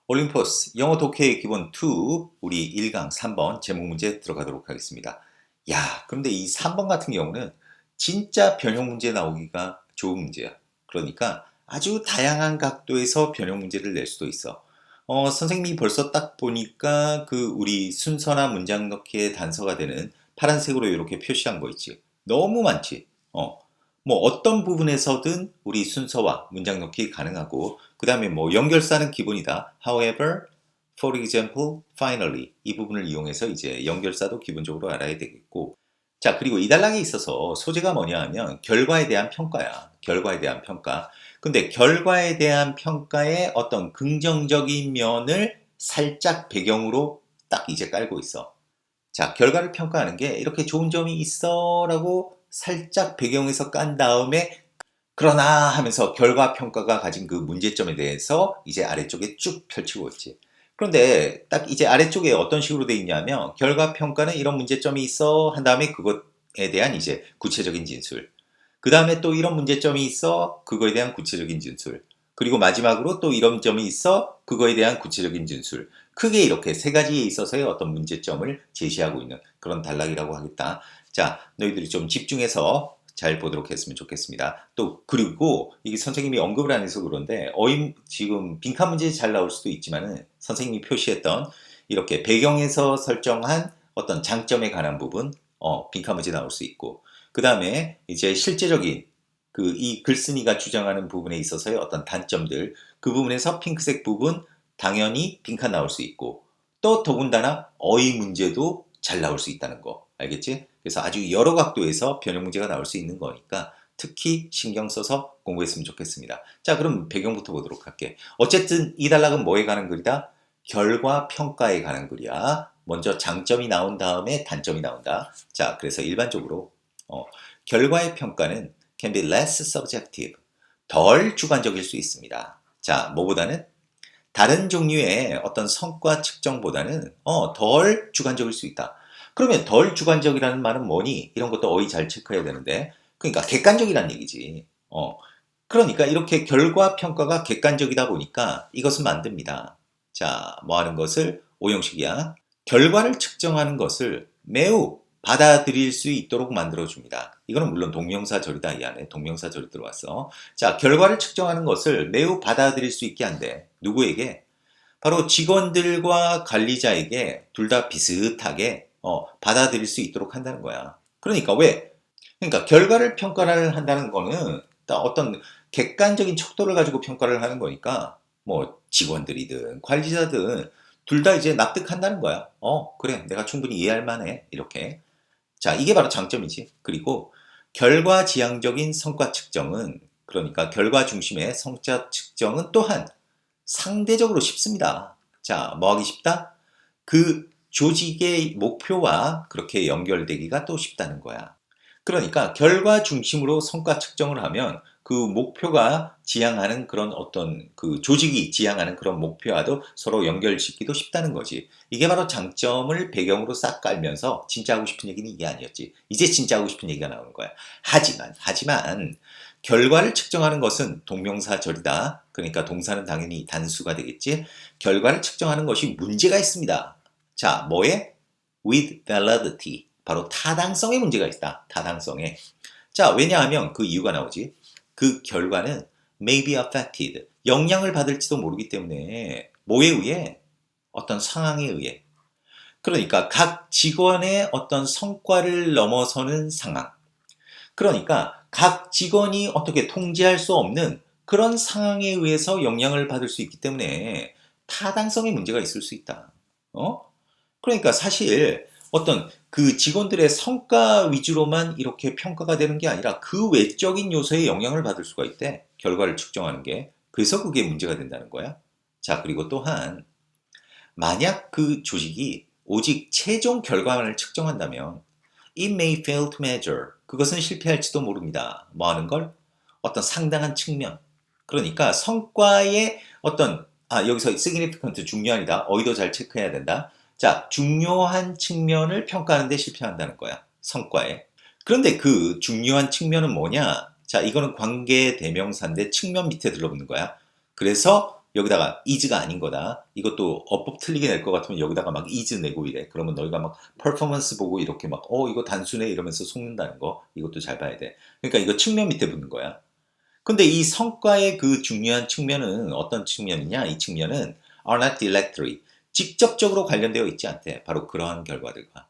올림포스 영어 독해의 기본 2 우리 1강 3번 제목 문제 들어가도록 하겠습니다. 야, 그런데 이 3번 같은 경우는 진짜 변형 문제 나오기가 좋은 문제야. 그러니까 아주 다양한 각도에서 변형 문제를 낼 수도 있어. 선생님이 벌써 딱 보니까 그 우리 순서나 문장 넣기에 단서가 되는 파란색으로 이렇게 표시한 거 있지. 너무 많지. 뭐 어떤 부분에서든 우리 순서와 문장 넣기 가능하고 그 다음에 뭐 연결사는 기본이다. However, for example, finally 이 부분을 이용해서 이제 연결사도 기본적으로 알아야 되겠고 자 그리고 이 단락에 있어서 소재가 뭐냐 하면 결과에 대한 평가야. 결과에 대한 평가. 근데 결과에 대한 평가의 어떤 긍정적인 면을 살짝 배경으로 딱 이제 깔고 있어. 자, 결과를 평가하는 게 이렇게 좋은 점이 있어 라고 살짝 배경에서 깐 다음에 그러나 하면서 결과 평가가 가진 그 문제점에 대해서 이제 아래쪽에 쭉 펼치고 있지. 그런데 딱 이제 아래쪽에 어떤 식으로 돼 있냐면 결과 평가는 이런 문제점이 있어 한 다음에 그것에 대한 이제 구체적인 진술. 그 다음에 또 이런 문제점이 있어 그거에 대한 구체적인 진술. 그리고 마지막으로 또 이런 점이 있어 그거에 대한 구체적인 진술. 크게 이렇게 세 가지에 있어서의 어떤 문제점을 제시하고 있는 그런 단락이라고 하겠다. 자, 너희들이 좀 집중해서 잘 보도록 했으면 좋겠습니다. 또 그리고 이게 선생님이 언급을 안 해서 그런데 지금 빈칸 문제 잘 나올 수도 있지만은 선생님이 표시했던 이렇게 배경에서 설정한 어떤 장점에 관한 부분 빈칸 문제 나올 수 있고 그 다음에 이제 실제적인 그 이 글쓴이가 주장하는 부분에 있어서의 어떤 단점들 그 부분에서 핑크색 부분 당연히 빈칸 나올 수 있고 또 더군다나 어휘 문제도 잘 나올 수 있다는 거 알겠지? 그래서 아주 여러 각도에서 변형 문제가 나올 수 있는 거니까 특히 신경 써서 공부했으면 좋겠습니다. 자, 그럼 배경부터 보도록 할게. 어쨌든 이 단락은 뭐에 관한 글이다? 결과 평가에 관한 글이야. 먼저 장점이 나온 다음에 단점이 나온다. 자, 그래서 일반적으로 결과의 평가는 can be less subjective. 덜 주관적일 수 있습니다. 자, 뭐보다는 다른 종류의 어떤 성과 측정보다는 덜 주관적일 수 있다. 그러면 덜 주관적이라는 말은 뭐니? 이런 것도 어휘 잘 체크해야 되는데 그러니까 객관적이라는 얘기지. 그러니까 이렇게 결과 평가가 객관적이다 보니까 이것은 만듭니다. 자, 뭐 하는 것을 오형식이야. 결과를 측정하는 것을 매우 받아들일 수 있도록 만들어줍니다. 이거는 물론 동명사절이다. 이 안에 동명사절이 들어왔어. 자, 결과를 측정하는 것을 매우 받아들일 수 있게 한대. 누구에게? 바로 직원들과 관리자에게 둘 다 비슷하게 받아들일 수 있도록 한다는 거야. 그러니까 왜? 그러니까 결과를 평가를 한다는 거는 어떤 객관적인 척도를 가지고 평가를 하는 거니까 뭐 직원들이든 관리자든 둘 다 이제 납득한다는 거야. 그래. 내가 충분히 이해할 만해. 이렇게. 자, 이게 바로 장점이지. 그리고 결과 지향적인 성과 측정은 그러니까 결과 중심의 성과 측정은 또한 상대적으로 쉽습니다. 자, 뭐 하기 쉽다? 그 조직의 목표와 그렇게 연결되기가 또 쉽다는 거야. 그러니까 결과 중심으로 성과 측정을 하면 그 목표가 지향하는 그런 어떤 그 조직이 지향하는 그런 목표와도 서로 연결짓기도 쉽다는 거지. 이게 바로 장점을 배경으로 싹 깔면서 진짜 하고 싶은 얘기는 이게 아니었지. 이제 진짜 하고 싶은 얘기가 나오는 거야. 하지만 결과를 측정하는 것은 동명사절이다. 그러니까 동사는 당연히 단수가 되겠지. 결과를 측정하는 것이 문제가 있습니다. 자, 뭐에? with validity. 바로 타당성에 문제가 있다. 타당성에. 자, 왜냐하면 그 이유가 나오지. 그 결과는 may be affected. 영향을 받을지도 모르기 때문에 뭐에 의해? 어떤 상황에 의해. 그러니까 각 직원의 어떤 성과를 넘어서는 상황. 그러니까 각 직원이 어떻게 통제할 수 없는 그런 상황에 의해서 영향을 받을 수 있기 때문에 타당성에 문제가 있을 수 있다. 그러니까 사실 어떤 그 직원들의 성과 위주로만 이렇게 평가가 되는 게 아니라 그 외적인 요소에 영향을 받을 수가 있대. 결과를 측정하는 게. 그래서 그게 문제가 된다는 거야. 자, 그리고 또한 만약 그 조직이 오직 최종 결과만을 측정한다면 it may fail to measure. 그것은 실패할지도 모릅니다. 뭐 하는 걸? 어떤 상당한 측면. 그러니까 성과의 어떤 여기서 significant 중요한이다. 어휘도 잘 체크해야 된다. 자, 중요한 측면을 평가하는 데 실패한다는 거야. 성과에. 그런데 그 중요한 측면은 뭐냐? 자, 이거는 관계 대명사인데 측면 밑에 들러붙는 거야. 그래서 여기다가 is가 아닌 거다. 이것도 어법 틀리게 낼 것 같으면 여기다가 막 is 내고 이래. 그러면 너희가 막 퍼포먼스 보고 이렇게 막 이거 단순해 이러면서 속는다는 거. 이것도 잘 봐야 돼. 그러니까 이거 측면 밑에 붙는 거야. 근데 이 성과의 그 중요한 측면은 어떤 측면이냐? 이 측면은 are not directly 직접적으로 관련되어 있지 않대. 바로 그러한 결과들과.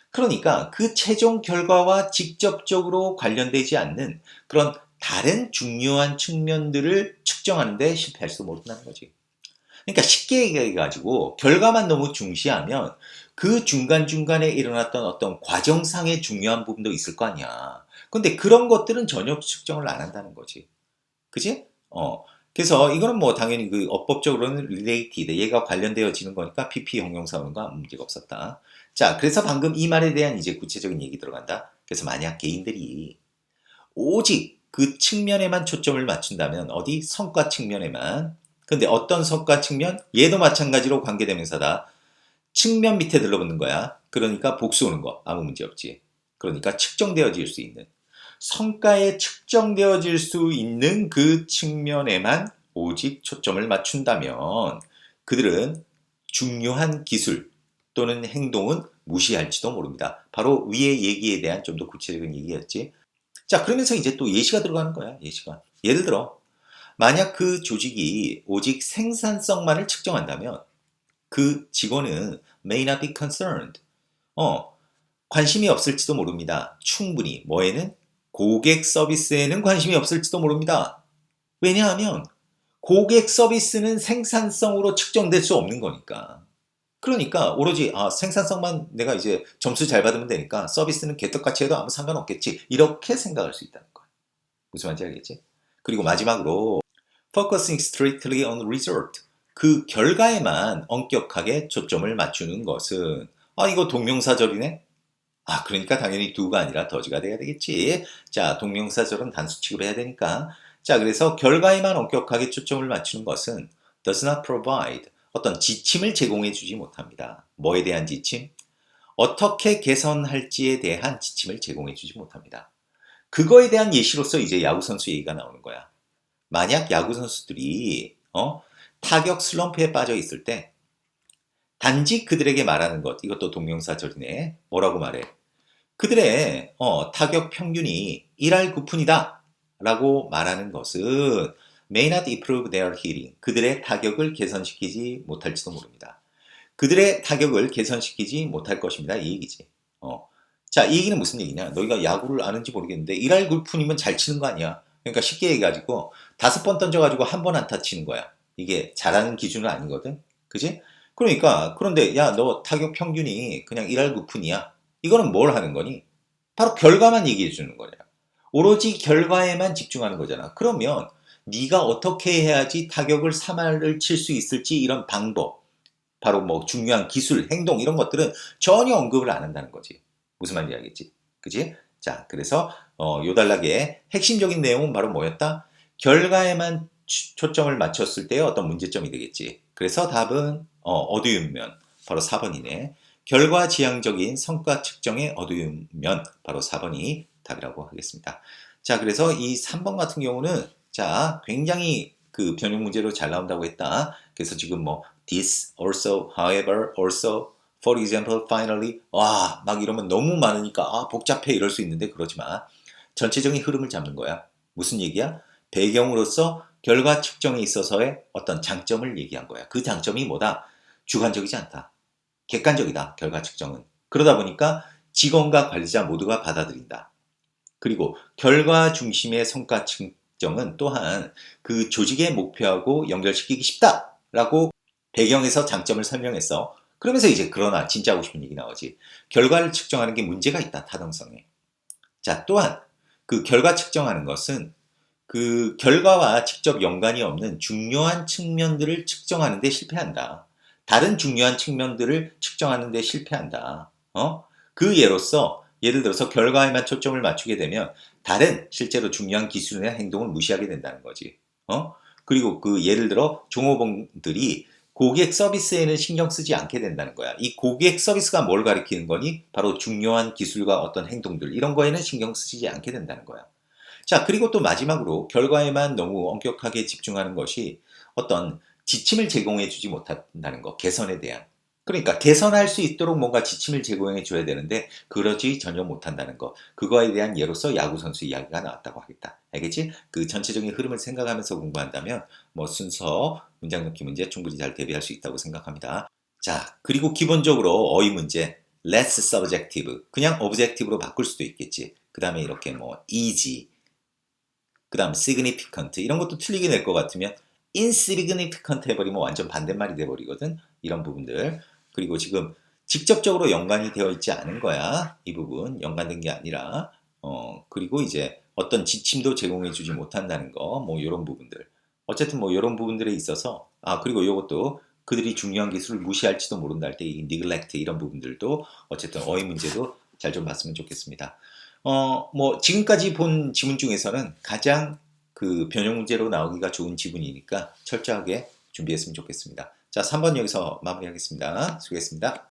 그러니까 그 최종 결과와 직접적으로 관련되지 않는 그런 다른 중요한 측면들을 측정하는 데 실패할지도 모른다는 거지. 그러니까 쉽게 얘기해가지고 결과만 너무 중시하면 그 중간중간에 일어났던 어떤 과정상의 중요한 부분도 있을 거 아니야. 근데 그런 것들은 전혀 측정을 안 한다는 거지. 그지? 그래서 이거는 뭐 당연히 그 어법적으로는 related, 얘가 관련되어지는 거니까 PP 형용사 오는 거 아무 문제가 없었다. 자, 그래서 방금 이 말에 대한 이제 구체적인 얘기 들어간다. 그래서 만약 개인들이 오직 그 측면에만 초점을 맞춘다면 어디? 성과 측면에만. 근데 어떤 성과 측면? 얘도 마찬가지로 관계대명사다. 측면 밑에 들러붙는 거야. 그러니까 복수 오는 거 아무 문제 없지. 그러니까 측정되어질 수 있는. 성과에 측정되어질 수 있는 그 측면에만 오직 초점을 맞춘다면 그들은 중요한 기술 또는 행동은 무시할지도 모릅니다. 바로 위의 얘기에 대한 좀 더 구체적인 얘기였지. 자, 그러면서 이제 또 예시가 들어가는 거야. 예시가. 예를 들어 만약 그 조직이 오직 생산성만을 측정한다면 그 직원은 may not be concerned. 관심이 없을지도 모릅니다. 충분히 뭐에는? 고객 서비스에는 관심이 없을지도 모릅니다. 왜냐하면 고객 서비스는 생산성으로 측정될 수 없는 거니까. 그러니까 오로지 생산성만 내가 이제 점수 잘 받으면 되니까 서비스는 개떡같이 해도 아무 상관없겠지. 이렇게 생각할 수 있다는 거야. 무슨 말인지 알겠지? 그리고 마지막으로 focusing strictly on result. 그 결과에만 엄격하게 초점을 맞추는 것은 이거 동명사절이네? 그러니까 당연히 do가 아니라 does가 돼야 되겠지. 자, 동명사절은 단수 취급해야 되니까. 자, 그래서 결과에만 엄격하게 초점을 맞추는 것은 does not provide 어떤 지침을 제공해 주지 못합니다. 뭐에 대한 지침? 어떻게 개선할지에 대한 지침을 제공해 주지 못합니다. 그거에 대한 예시로서 이제 야구 선수 얘기가 나오는 거야. 만약 야구 선수들이 타격 슬럼프에 빠져 있을 때 단지 그들에게 말하는 것, 이것도 동명사절이네. 뭐라고 말해? 그들의 타격 평균이 1할 9푼이다 라고 말하는 것은 may not improve their hitting. 그들의 타격을 개선시키지 못할지도 모릅니다. 그들의 타격을 개선시키지 못할 것입니다. 이 얘기지. 자, 이 얘기는 무슨 얘기냐? 너희가 야구를 아는지 모르겠는데 1할 9푼이면 잘 치는 거 아니야? 그러니까 쉽게 얘기해가지고 5번 던져가지고 한 번 안타 치는 거야. 이게 잘하는 기준은 아니거든. 그지? 그러니까 그런데 야, 너 타격 평균이 그냥 1할 9푼이야. 이거는 뭘 하는 거니? 바로 결과만 얘기해 주는 거냐. 오로지 결과에만 집중하는 거잖아. 그러면 네가 어떻게 해야지 타격을 3할을 칠 수 있을지 이런 방법, 바로 뭐 중요한 기술, 행동 이런 것들은 전혀 언급을 안 한다는 거지. 무슨 말인지 알겠지? 그지? 자, 그래서 요달락의 핵심적인 내용은 바로 뭐였다? 결과에만 초점을 맞췄을 때의 어떤 문제점이 되겠지. 그래서 답은 어두운면 바로 4번이네. 결과지향적인 성과 측정의 어두운면 바로 4번이 답이라고 하겠습니다. 자, 그래서 이 3번 같은 경우는 자, 굉장히 그 변형 문제로 잘 나온다고 했다. 그래서 지금 뭐 this, also, however, also, for example, finally, 막 이러면 너무 많으니까 복잡해 이럴 수 있는데 그러지 마. 전체적인 흐름을 잡는 거야. 무슨 얘기야? 배경으로서 결과 측정에 있어서의 어떤 장점을 얘기한 거야. 그 장점이 뭐다? 주관적이지 않다. 객관적이다. 결과 측정은. 그러다 보니까 직원과 관리자 모두가 받아들인다. 그리고 결과 중심의 성과 측정은 또한 그 조직의 목표하고 연결시키기 쉽다라고 배경에서 장점을 설명했어. 그러면서 이제 그러나 진짜 하고 싶은 얘기 나오지. 결과를 측정하는 게 문제가 있다. 타당성에. 자, 또한 그 결과 측정하는 것은 그 결과와 직접 연관이 없는 중요한 측면들을 측정하는 데 실패한다. 다른 중요한 측면들을 측정하는 데 실패한다. 그 예로서 예를 들어서 결과에만 초점을 맞추게 되면 다른 실제로 중요한 기술이나 행동을 무시하게 된다는 거지. 그리고 그 예를 들어 종업원들이 고객 서비스에는 신경 쓰지 않게 된다는 거야. 이 고객 서비스가 뭘 가리키는 거니? 바로 중요한 기술과 어떤 행동들 이런 거에는 신경 쓰지 않게 된다는 거야. 자, 그리고 또 마지막으로 결과에만 너무 엄격하게 집중하는 것이 어떤 지침을 제공해 주지 못한다는 거, 개선에 대한. 그러니까 개선할 수 있도록 뭔가 지침을 제공해 줘야 되는데 그러지 전혀 못한다는 거. 그거에 대한 예로서 야구선수 이야기가 나왔다고 하겠다. 알겠지? 그 전체적인 흐름을 생각하면서 공부한다면 뭐 순서, 문장 넣기 문제 충분히 잘 대비할 수 있다고 생각합니다. 자, 그리고 기본적으로 어휘 문제 less subjective, 그냥 objective로 바꿀 수도 있겠지. 그 다음에 이렇게 뭐 easy, 그 다음 significant 이런 것도 틀리게 낼 것 같으면 insignificant 해버리면 완전 반대말이 돼버리거든. 이런 부분들. 그리고 지금 직접적으로 연관이 되어 있지 않은 거야. 이 부분 연관된 게 아니라 그리고 이제 어떤 지침도 제공해 주지 못한다는 거, 뭐 이런 부분들. 어쨌든 뭐 이런 부분들에 있어서 그리고 이것도 그들이 중요한 기술을 무시할지도 모른다 할 때 이 neglect 이런 부분들도 어쨌든 어휘 문제도 잘 좀 봤으면 좋겠습니다. 뭐 지금까지 본 지문 중에서는 가장 그 변형 문제로 나오기가 좋은 지문이니까 철저하게 준비했으면 좋겠습니다. 자, 3번 여기서 마무리하겠습니다. 수고했습니다.